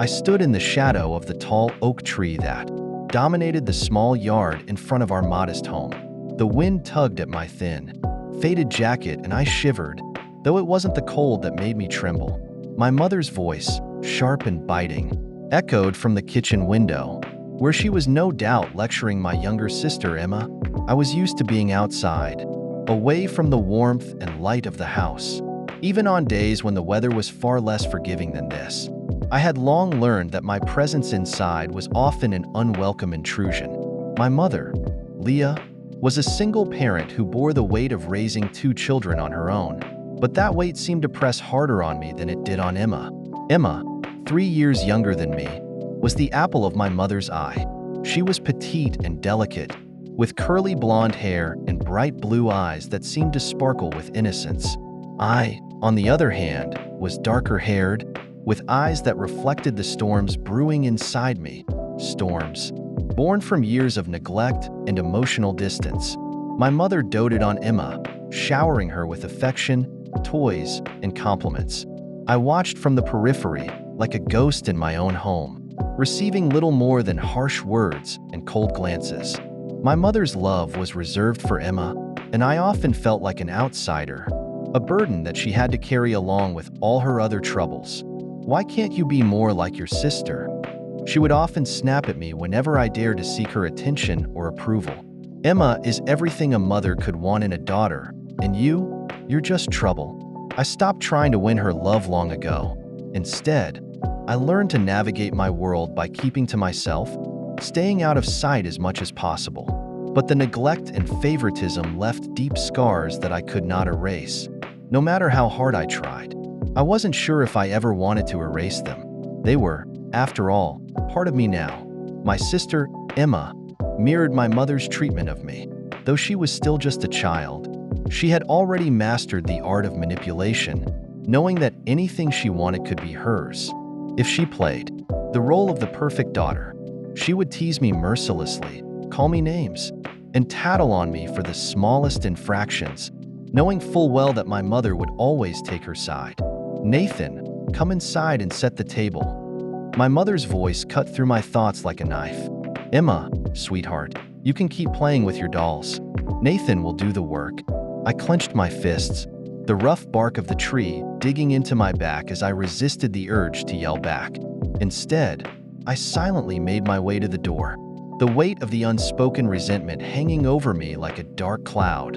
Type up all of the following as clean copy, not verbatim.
I stood in the shadow of the tall oak tree that dominated the small yard in front of our modest home. The wind tugged at my thin, faded jacket and I shivered, though it wasn't the cold that made me tremble. My mother's voice, sharp and biting, echoed from the kitchen window, where she was no doubt lecturing my younger sister Emma. I was used to being outside, away from the warmth and light of the house, even on days when the weather was far less forgiving than this. I had long learned that my presence inside was often an unwelcome intrusion. My mother, Leah, was a single parent who bore the weight of raising 2 children on her own, but that weight seemed to press harder on me than it did on Emma. Emma, 3 years younger than me, was the apple of my mother's eye. She was petite and delicate, with curly blonde hair and bright blue eyes that seemed to sparkle with innocence. I, on the other hand, was darker-haired, with eyes that reflected the storms brewing inside me. Storms born from years of neglect and emotional distance. My mother doted on Emma, showering her with affection, toys, and compliments. I watched from the periphery, like a ghost in my own home, receiving little more than harsh words and cold glances. My mother's love was reserved for Emma, and I often felt like an outsider, a burden that she had to carry along with all her other troubles. "Why can't you be more like your sister?" She would often snap at me whenever I dared to seek her attention or approval. "Emma is everything a mother could want in a daughter, and you're just trouble." I stopped trying to win her love long ago. Instead, I learned to navigate my world by keeping to myself, staying out of sight as much as possible. But the neglect and favoritism left deep scars that I could not erase, no matter how hard I tried. I wasn't sure if I ever wanted to erase them. They were, after all, part of me now. My sister, Emma, mirrored my mother's treatment of me. Though she was still just a child, she had already mastered the art of manipulation, knowing that anything she wanted could be hers. If she played the role of the perfect daughter, she would tease me mercilessly, call me names, and tattle on me for the smallest infractions, knowing full well that my mother would always take her side. "Nathan, come inside and set the table." My mother's voice cut through my thoughts like a knife. "Emma, sweetheart, you can keep playing with your dolls. Nathan will do the work." I clenched my fists, the rough bark of the tree digging into my back as I resisted the urge to yell back. Instead, I silently made my way to the door, the weight of the unspoken resentment hanging over me like a dark cloud.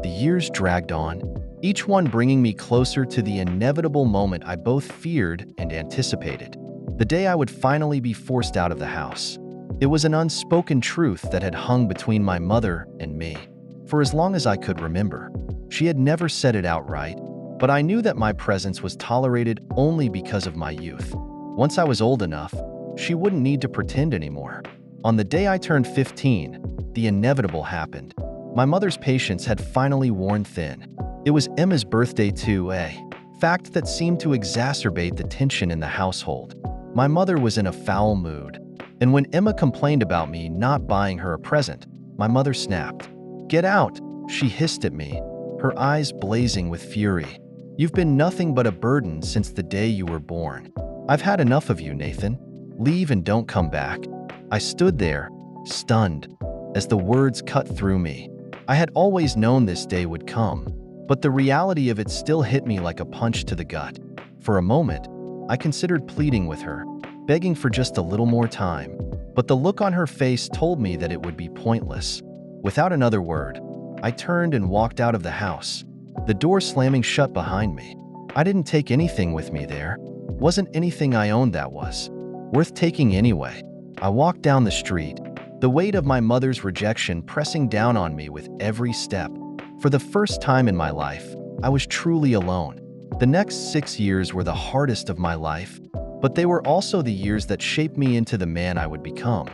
The years dragged on, each one bringing me closer to the inevitable moment I both feared and anticipated. The day I would finally be forced out of the house. It was an unspoken truth that had hung between my mother and me for as long as I could remember. She had never said it outright, but I knew that my presence was tolerated only because of my youth. Once I was old enough, she wouldn't need to pretend anymore. On the day I turned 15, the inevitable happened. My mother's patience had finally worn thin. It was Emma's birthday too, a fact that seemed to exacerbate the tension in the household. My mother was in a foul mood, and when Emma complained about me not buying her a present, my mother snapped. "Get out," she hissed at me, her eyes blazing with fury. "You've been nothing but a burden since the day you were born. I've had enough of you, Nathan. Leave and don't come back." I stood there, stunned, as the words cut through me. I had always known this day would come, but the reality of it still hit me like a punch to the gut. For a moment, I considered pleading with her, begging for just a little more time, but the look on her face told me that it would be pointless. Without another word, I turned and walked out of the house, the door slamming shut behind me. I didn't take anything with me there. Wasn't anything I owned that was worth taking anyway. I walked down the street, the weight of my mother's rejection pressing down on me with every step. For the first time in my life, I was truly alone. The next 6 years were the hardest of my life, but they were also the years that shaped me into the man I would become.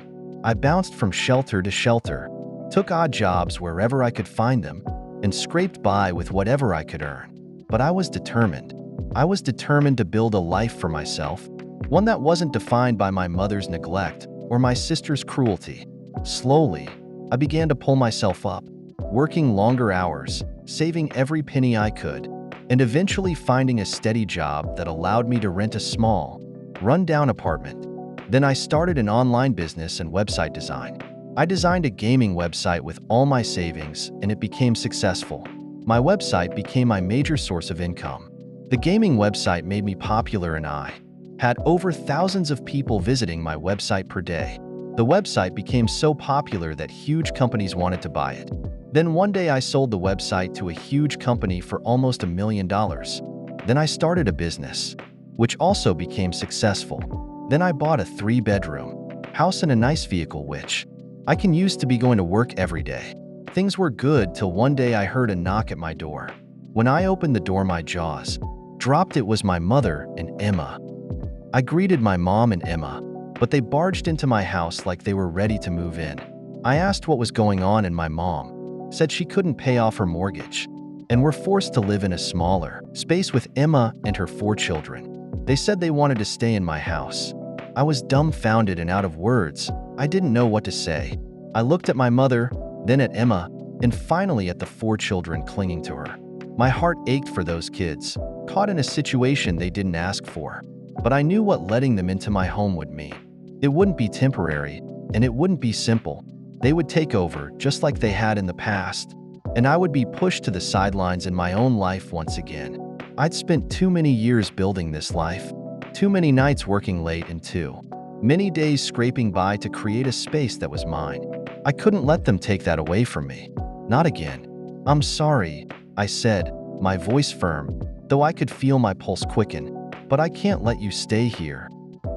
I bounced from shelter to shelter, took odd jobs wherever I could find them, and scraped by with whatever I could earn. But I was determined. I was determined to build a life for myself, one that wasn't defined by my mother's neglect or my sister's cruelty. Slowly, I began to pull myself up, working longer hours, saving every penny I could, and eventually finding a steady job that allowed me to rent a small, rundown apartment. Then I started an online business and website design. I designed a gaming website with all my savings, and it became successful. My website became my major source of income. The gaming website made me popular, and I had over thousands of people visiting my website per day. The website became so popular that huge companies wanted to buy it. Then one day I sold the website to a huge company for almost $1 million. Then I started a business, which also became successful. Then I bought a 3-bedroom house and a nice vehicle, which I can use to be going to work every day. Things were good till one day I heard a knock at my door. When I opened the door, my jaws dropped. It was my mother and Emma. I greeted my mom and Emma, but they barged into my house like they were ready to move in. I asked what was going on, and my mom said she couldn't pay off her mortgage and were forced to live in a smaller space with Emma and her 4 children. They said they wanted to stay in my house. I was dumbfounded and out of words. I didn't know what to say. I looked at my mother, then at Emma, and finally at the 4 children clinging to her. My heart ached for those kids, caught in a situation they didn't ask for. But I knew what letting them into my home would mean. It wouldn't be temporary, and it wouldn't be simple. They would take over, just like they had in the past, and I would be pushed to the sidelines in my own life once again. I'd spent too many years building this life, too many nights working late, and too many days scraping by to create a space that was mine. I couldn't let them take that away from me. Not again. "I'm sorry," I said, my voice firm, though I could feel my pulse quicken. "But I can't let you stay here."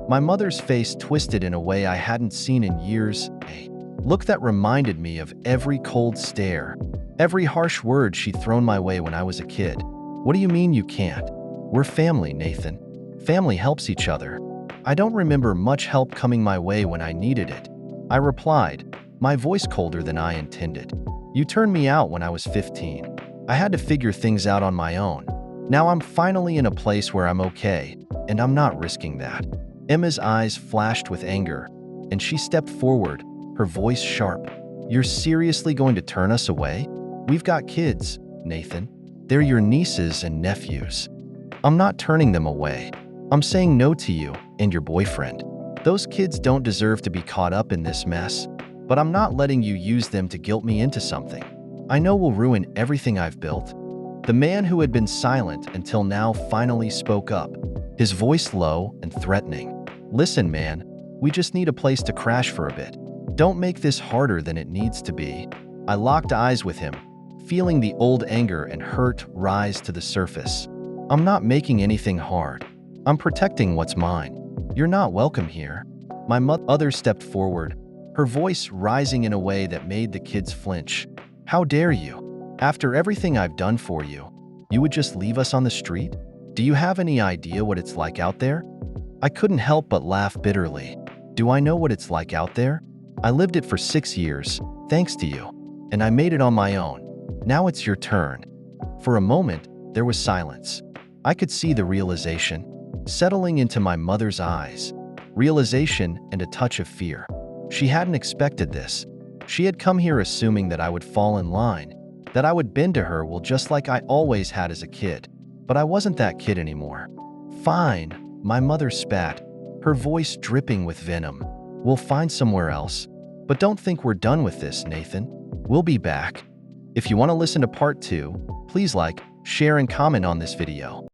My mother's face twisted in a way I hadn't seen in years, a look that reminded me of every cold stare, every harsh word she'd thrown my way when I was a kid. "What do you mean you can't? We're family, Nathan. Family helps each other." I don't remember much help coming my way when I needed it, I replied, my voice colder than I intended. "You turned me out when I was 15. I had to figure things out on my own. Now I'm finally in a place where I'm okay, and I'm not risking that." Emma's eyes flashed with anger, and she stepped forward, her voice sharp. "You're seriously going to turn us away? We've got kids, Nathan. They're your nieces and nephews. I'm not turning them away. I'm saying no to you and your boyfriend. Those kids don't deserve to be caught up in this mess, but I'm not letting you use them to guilt me into something I know will ruin everything I've built." The man who had been silent until now finally spoke up, his voice low and threatening. "Listen, man, we just need a place to crash for a bit. Don't make this harder than it needs to be." I locked eyes with him, feeling the old anger and hurt rise to the surface. "I'm not making anything hard. I'm protecting what's mine. You're not welcome here." My mother stepped forward, her voice rising in a way that made the kids flinch. "How dare you? After everything I've done for you, you would just leave us on the street? Do you have any idea what it's like out there?" I couldn't help but laugh bitterly. "Do I know what it's like out there? I lived it for 6 years, thanks to you, and I made it on my own. Now it's your turn." For a moment, there was silence. I could see the realization settling into my mother's eyes. Realization and a touch of fear. She hadn't expected this. She had come here assuming that I would fall in line, that I would bend to her, well, just like I always had as a kid. But I wasn't that kid anymore. "Fine," my mother spat, her voice dripping with venom. "We'll find somewhere else. But don't think we're done with this, Nathan. We'll be back." If you want to listen to part 2, please like, share, and comment on this video.